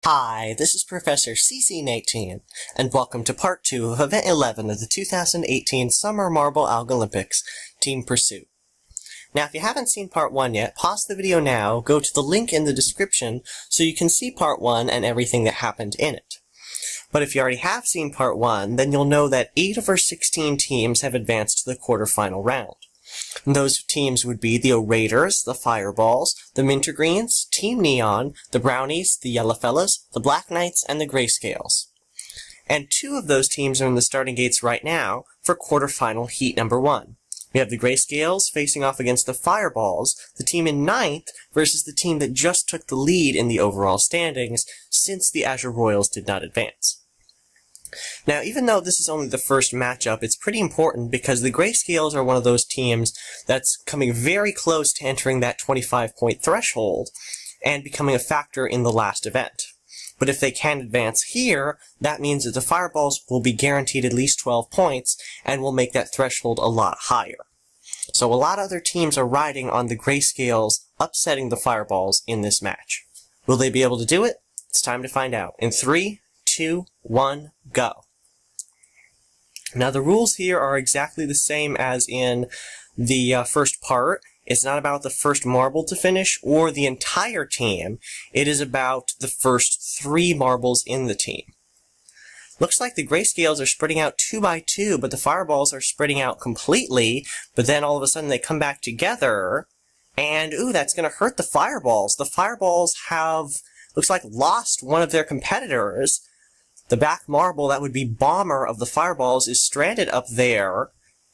Hi, this is Professor CC18, and welcome to Part 2 of Event 11 of the 2018 Summer Marble Algolympics Team Pursuit. Now, if you haven't seen Part 1 yet, pause the video now, go to the link in the description so you can see Part 1 and everything that happened in it. But if you already have seen Part 1, then you'll know that 8 of our 16 teams have advanced to the quarterfinal round. And those teams would be the Raiders, the Fireballs, the Mintergreens, Team Neon, the Brownies, the Yellowfellas, the Black Knights, and the Grayscales. And 2 of those teams are in the starting gates right now for quarterfinal heat number 1. We have the Grayscales facing off against the Fireballs, the team in 9th versus the team that just took the lead in the overall standings since the Azure Royals did not advance. Now, even though this is only the first matchup, it's pretty important because the Grayscales are one of those teams that's coming very close to entering that 25-point threshold and becoming a factor in the last event. But if they can advance here, that means that the Fireballs will be guaranteed at least 12 points and will make that threshold a lot higher. So a lot of other teams are riding on the Grayscales upsetting the Fireballs in this match. Will they be able to do it? It's time to find out. In 3, 2, 1, go. Now the rules here are exactly the same as in the first part. It's not about the first marble to finish or the entire team. It is about the first 3 marbles in the team. Looks like the Grayscales are spreading out 2 by 2, but the Fireballs are spreading out completely, but then all of a sudden they come back together, and ooh, that's going to hurt the Fireballs. The Fireballs have, looks like, lost one of their competitors. The back marble, that would be Bomber of the Fireballs, is stranded up there,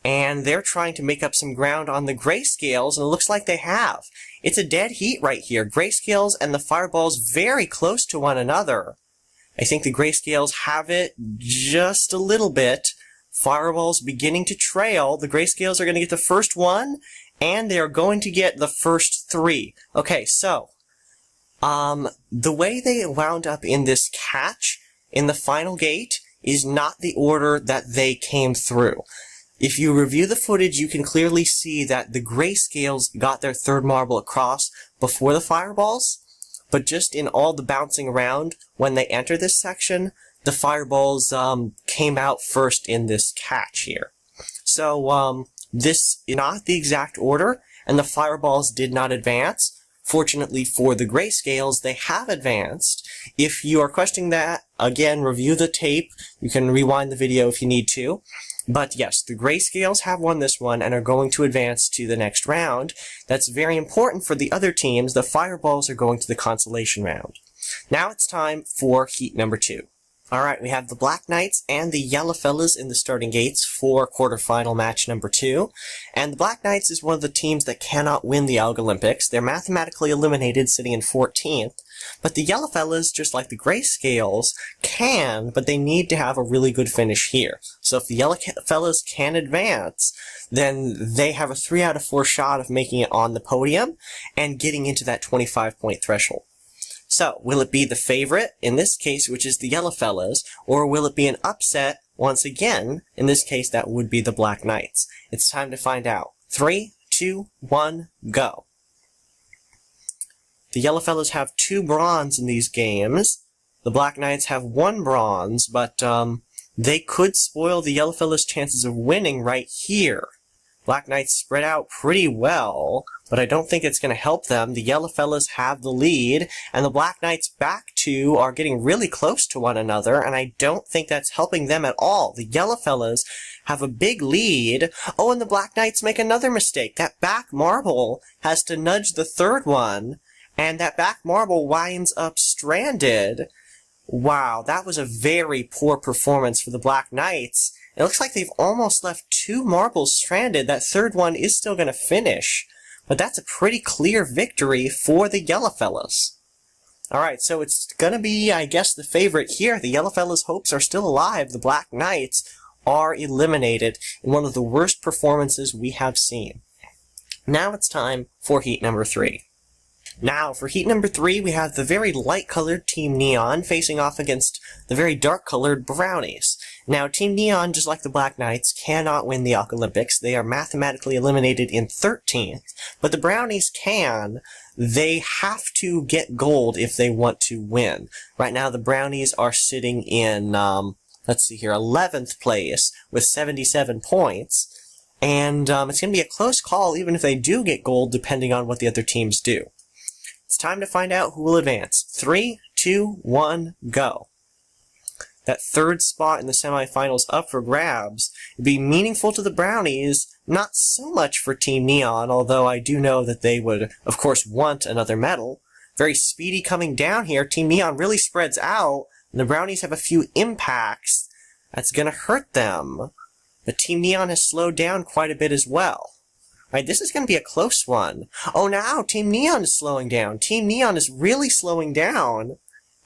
and they're trying to make up some ground on the Grayscales, and it looks like they have. It's a dead heat right here. Grayscales and the Fireballs very close to one another. I think the Grayscales have it just a little bit. Fireballs beginning to trail. The Grayscales are going to get the first one, and they are going to get the first 3. Okay, so, the way they wound up in this catch in the final gate is not the order that they came through. If you review the footage, you can clearly see that the Grayscales got their 3rd marble across before the Fireballs, but just in all the bouncing around when they enter this section, the Fireballs came out first in this catch here. So this is not the exact order, and the Fireballs did not advance. Fortunately for the Grayscales, they have advanced. If you are questioning that, again, review the tape. You can rewind the video if you need to. But yes, the Grayscales have won this one and are going to advance to the next round. That's very important for the other teams. The Fireballs are going to the consolation round. Now it's time for heat number 2. Alright, we have the Black Knights and the Yellowfellas in the starting gates for quarterfinal match number 2. And the Black Knights is one of the teams that cannot win the Algolympics. They're mathematically eliminated, sitting in 14th. But the Yellowfellas, just like the Grayscales, can, but they need to have a really good finish here. So if the Yellowfellas can advance, then they have a 3 out of 4 shot of making it on the podium and getting into that 25-point threshold. So, will it be the favorite, in this case, which is the Yellowfellas, or will it be an upset, once again, in this case, that would be the Black Knights? It's time to find out. 3, 2, 1, go. The Yellowfellas have 2 bronze in these games. The Black Knights have 1 bronze, but they could spoil the Yellowfellas' chances of winning right here. Black Knights spread out pretty well, but I don't think it's going to help them. The Yellowfellas have the lead, and the Black Knights back 2 are getting really close to one another, and I don't think that's helping them at all. The Yellowfellas have a big lead. Oh, and the Black Knights make another mistake. That back marble has to nudge the 3rd one, and that back marble winds up stranded. Wow, that was a very poor performance for the Black Knights. It looks like they've almost left 2 marbles stranded. That 3rd one is still going to finish. But that's a pretty clear victory for the Yellowfellas. Alright, so it's going to be, I guess, the favorite here. The Yellowfellas' hopes are still alive. The Black Knights are eliminated in one of the worst performances we have seen. Now it's time for heat number 3. Now, for heat number 3, we have the very light-colored Team Neon facing off against the very dark-colored Brownies. Now, Team Neon, just like the Black Knights, cannot win the Algolympics. They are mathematically eliminated in 13th, but the Brownies can. They have to get gold if they want to win. Right now, the Brownies are sitting in, let's see here, 11th place with 77 points. And it's going to be a close call even if they do get gold, depending on what the other teams do. It's time to find out who will advance. 3, 2, 1, go. That third spot in the semifinals up for grabs. It'd be meaningful to the Brownies, not so much for Team Neon, although I do know that they would, of course, want another medal. Very speedy coming down here. Team Neon really spreads out, and the Brownies have a few impacts. That's going to hurt them. But Team Neon has slowed down quite a bit as well. Right, this is going to be a close one. Oh, now Team Neon is slowing down. Team Neon is really slowing down.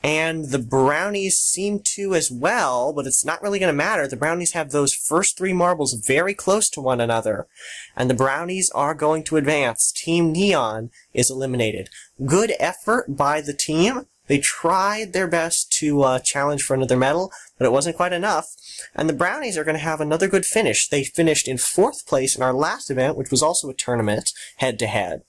And the Brownies seem to as well, but it's not really going to matter. The Brownies have those first 3 marbles very close to one another. And the Brownies are going to advance. Team Neon is eliminated. Good effort by the team. They tried their best to challenge for another medal, but it wasn't quite enough. And the Brownies are going to have another good finish. They finished in 4th place in our last event, which was also a tournament, head-to-head.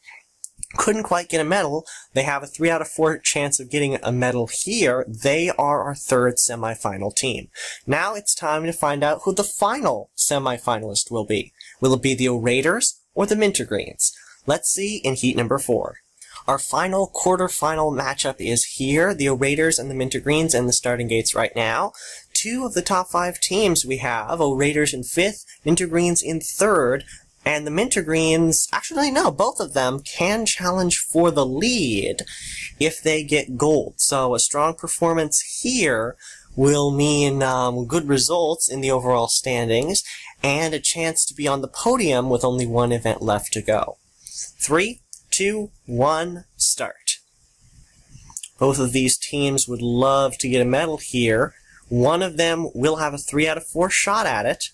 Couldn't quite get a medal. They have a 3 out of 4 chance of getting a medal here. They are our 3rd semifinal team. Now it's time to find out who the final semifinalist will be. Will it be the Raiders or the Mintergreens? Let's see in heat number 4. Our final quarterfinal matchup is here. The Raiders and the Mintergreens in the starting gates right now. 2 of the top 5 teams we have. Raiders in 5th, Mintergreens in 3rd. And the Mintergreens, actually no, both of them can challenge for the lead if they get gold. So a strong performance here will mean good results in the overall standings and a chance to be on the podium with only 1 event left to go. 3, 2, 1, start. Both of these teams would love to get a medal here. One of them will have a 3 out of 4 shot at it.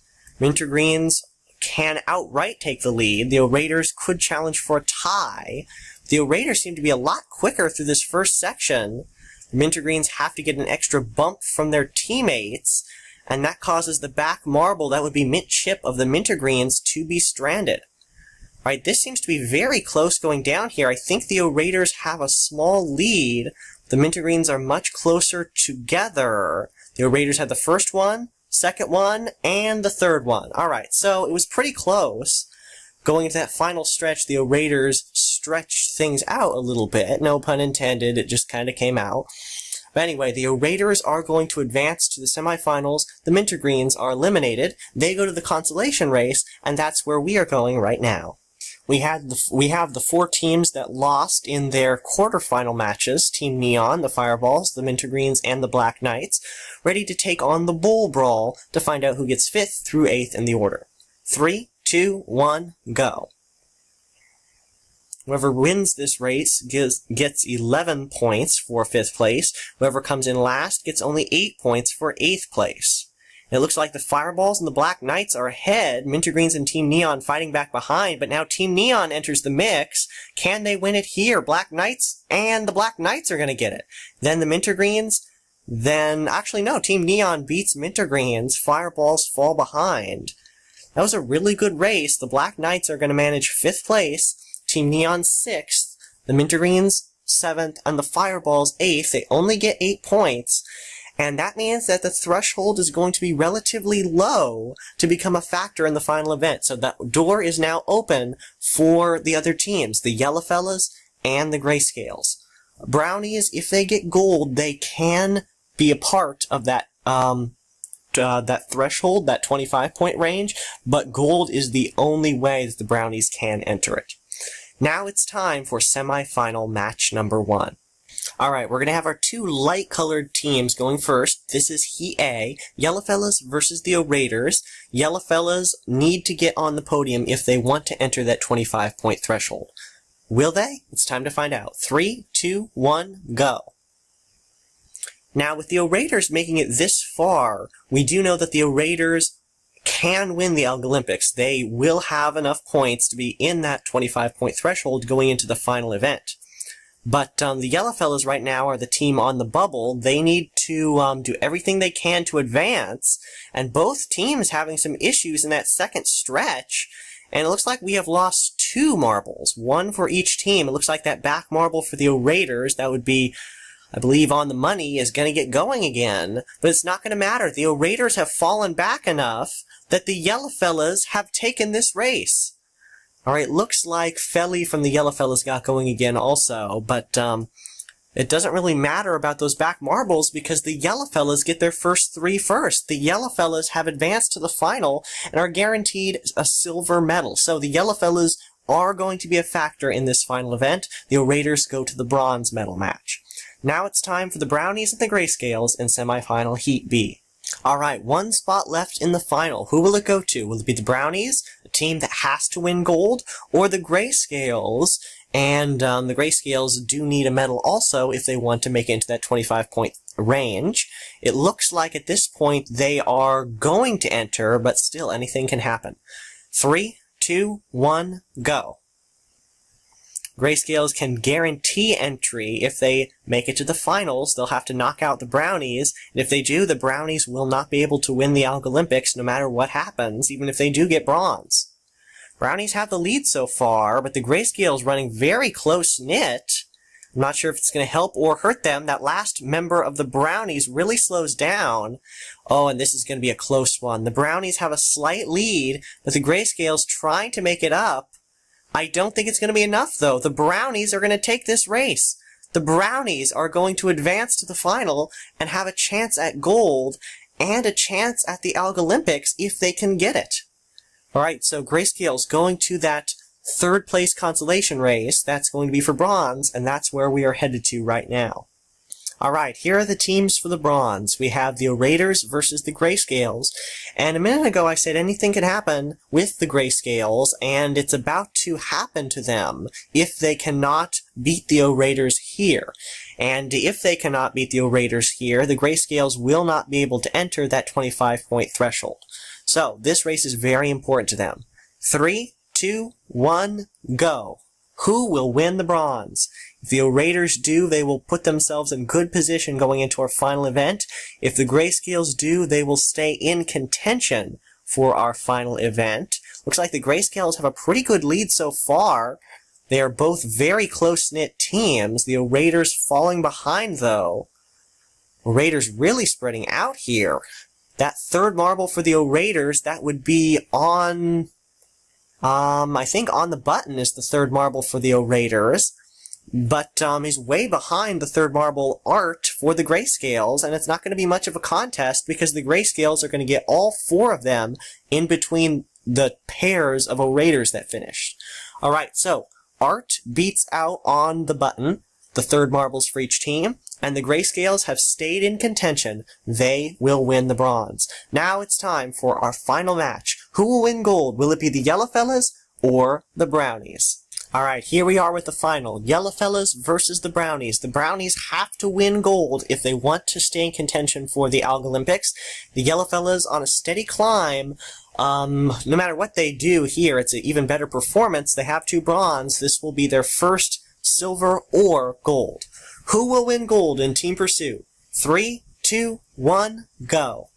Mintergreens can outright take the lead. The Raiders could challenge for a tie. The Raiders seem to be a lot quicker through this first section. The Mintergreens have to get an extra bump from their teammates, and that causes the back marble, that would be mint chip of the Mintergreens, to be stranded. Right, this seems to be very close going down here. I think the Raiders have a small lead. The Mintergreens are much closer together. The Raiders had the first one, second one, and the third one. Alright, so it was pretty close. Going into that final stretch, the Raiders stretched things out a little bit. No pun intended, it just kind of came out. But anyway, the Raiders are going to advance to the semifinals. The Mintergreens are eliminated. They go to the consolation race, and that's where we are going right now. We have the 4 teams that lost in their quarterfinal matches. Team Neon, the Fireballs, the Mintergreens, and the Black Knights, ready to take on the Bowl Brawl to find out who gets 5th through 8th in the order. 3, 2, 1, go. Whoever wins this race gets 11 points for 5th place. Whoever comes in last gets only 8 points for 8th place. It looks like the Fireballs and the Black Knights are ahead. Mintergreens and Team Neon fighting back behind, but now Team Neon enters the mix. Can they win it here? Black Knights, and the Black Knights are going to get it. Then the Mintergreens, actually no, Team Neon beats Mintergreens. Fireballs fall behind. That was a really good race. The Black Knights are going to manage 5th place. Team Neon 6th. The Mintergreens 7th, and the Fireballs 8th. They only get 8 points. And that means that the threshold is going to be relatively low to become a factor in the final event. So that door is now open for the other teams, the Yellowfellas and the Grayscales. Brownies, if they get gold, they can be a part of that that threshold, that 25-point range, but gold is the only way that the Brownies can enter it. Now it's time for semifinal match number 1. Alright, we're going to have our 2 light-colored teams going first. This is Heat A, Yellowfellas versus the Raiders. Yellowfellas need to get on the podium if they want to enter that 25-point threshold. Will they? It's time to find out. 3, 2, 1, go. Now, with the Raiders making it this far, we do know that the Raiders can win the Algolympics. They will have enough points to be in that 25-point threshold going into the final event. But the Yellowfellas right now are the team on the bubble. They need to do everything they can to advance, and both teams having some issues in that second stretch, and it looks like we have lost 2 marbles, 1 for each team. It looks like that back marble for the Raiders, that would be, I believe, on the money, is going to get going again, but it's not going to matter. The Raiders have fallen back enough that the Yellow Fellas have taken this race. Alright, looks like Felly from the Yellow Fellas got going again also, but it doesn't really matter about those back marbles because the Yellow Fellas get their first 3 first. The Yellow Fellas have advanced to the final and are guaranteed a silver medal. So the Yellow Fellas are going to be a factor in this final event. The Raiders go to the bronze medal match. Now it's time for the Brownies and the Grayscales in semifinal Heat B. Alright, 1 spot left in the final. Who will it go to? Will it be the Brownies, a team that has to win gold, or the Grayscales? And the Grayscales do need a medal also if they want to make it into that 25-point range. It looks like at this point they are going to enter, but still anything can happen. 3, 2, 1, go. Grayscales can guarantee entry if they make it to the finals. They'll have to knock out the Brownies, and if they do, the Brownies will not be able to win the Algolympics no matter what happens, even if they do get bronze. Brownies have the lead so far, but the Grayscales running very close-knit. I'm not sure if it's going to help or hurt them. That last member of the Brownies really slows down. Oh, and this is going to be a close one. The Brownies have a slight lead, but the Grayscales trying to make it up. I don't think it's going to be enough, though. The Brownies are going to take this race. The Brownies are going to advance to the final and have a chance at gold and a chance at the Algolympics if they can get it. Alright, so Grayscales going to that 3rd place consolation race. That's going to be for bronze, and that's where we are headed to right now. Alright, here are the teams for the bronze. We have the Raiders versus the Grayscales. And a minute ago I said anything can happen with the Grayscales, and it's about to happen to them if they cannot beat the Raiders here. And if they cannot beat the Raiders here, the Grayscales will not be able to enter that 25-point threshold. So, this race is very important to them. 3, 2, 1, go. Who will win the bronze? If the Raiders do, they will put themselves in good position going into our final event. If the Grayscales do, they will stay in contention for our final event. Looks like the Grayscales have a pretty good lead so far. They are both very close-knit teams. The Raiders falling behind, though. Raiders really spreading out here. That 3rd marble for the Raiders, that would be on... I think on the button is the 3rd marble for the Raiders. But he's way behind the 3rd marble art for the Grayscales, and it's not going to be much of a contest because the Grayscales are going to get all 4 of them in between the pairs of Raiders that finished. Alright, so art beats out on the button, the 3rd marbles for each team, and the Grayscales have stayed in contention. They will win the bronze. Now it's time for our final match. Who will win gold? Will it be the Yellow Fellas or the Brownies? Alright, here we are with the final. Yellow Fellas versus the Brownies. The Brownies have to win gold if they want to stay in contention for the Algolympics. The Yellow Fellas on a steady climb. No matter what they do here, it's an even better performance. They have 2 bronze. This will be their first silver or gold. Who will win gold in Team Pursuit? 3, 2, 1, go.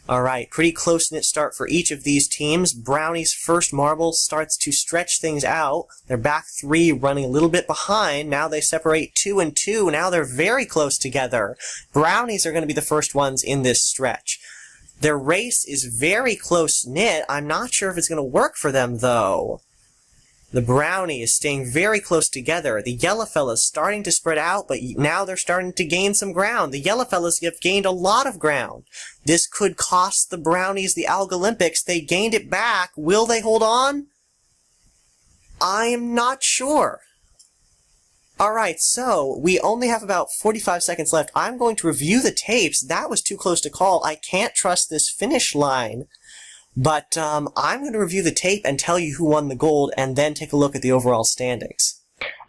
Alright, pretty close-knit start for each of these teams. Brownies' first marble starts to stretch things out. Their back 3 running a little bit behind. Now they separate 2 and 2. Now they're very close together. Brownies are going to be the first ones in this stretch. Their race is very close-knit. I'm not sure if it's going to work for them, though. The Brownies staying very close together. The Yellow Fellas starting to spread out, but now they're starting to gain some ground. The Yellow Fellas have gained a lot of ground. This could cost the Brownies the Algolympics. They gained it back. Will they hold on? I am not sure. Alright, so we only have about 45 seconds left. I'm going to review the tapes. That was too close to call. I can't trust this finish line. But I'm going to review the tape and tell you who won the gold and then take a look at the overall standings.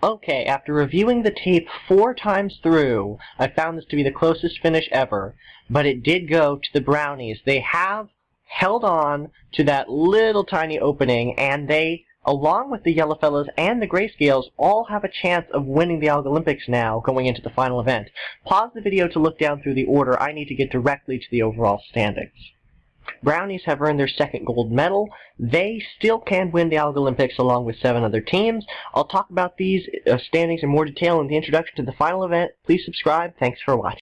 Okay, after reviewing the tape 4 times through, I found this to be the closest finish ever. But it did go to the Brownies. They have held on to that little tiny opening, and they along with the Yellowfellows and the Grayscales, all have a chance of winning the Algolympics now going into the final event. Pause the video to look down through the order. I need to get directly to the overall standings. Brownies have earned their second gold medal. They still can win the Algolympics along with 7 other teams. I'll talk about these standings in more detail in the introduction to the final event. Please subscribe. Thanks for watching.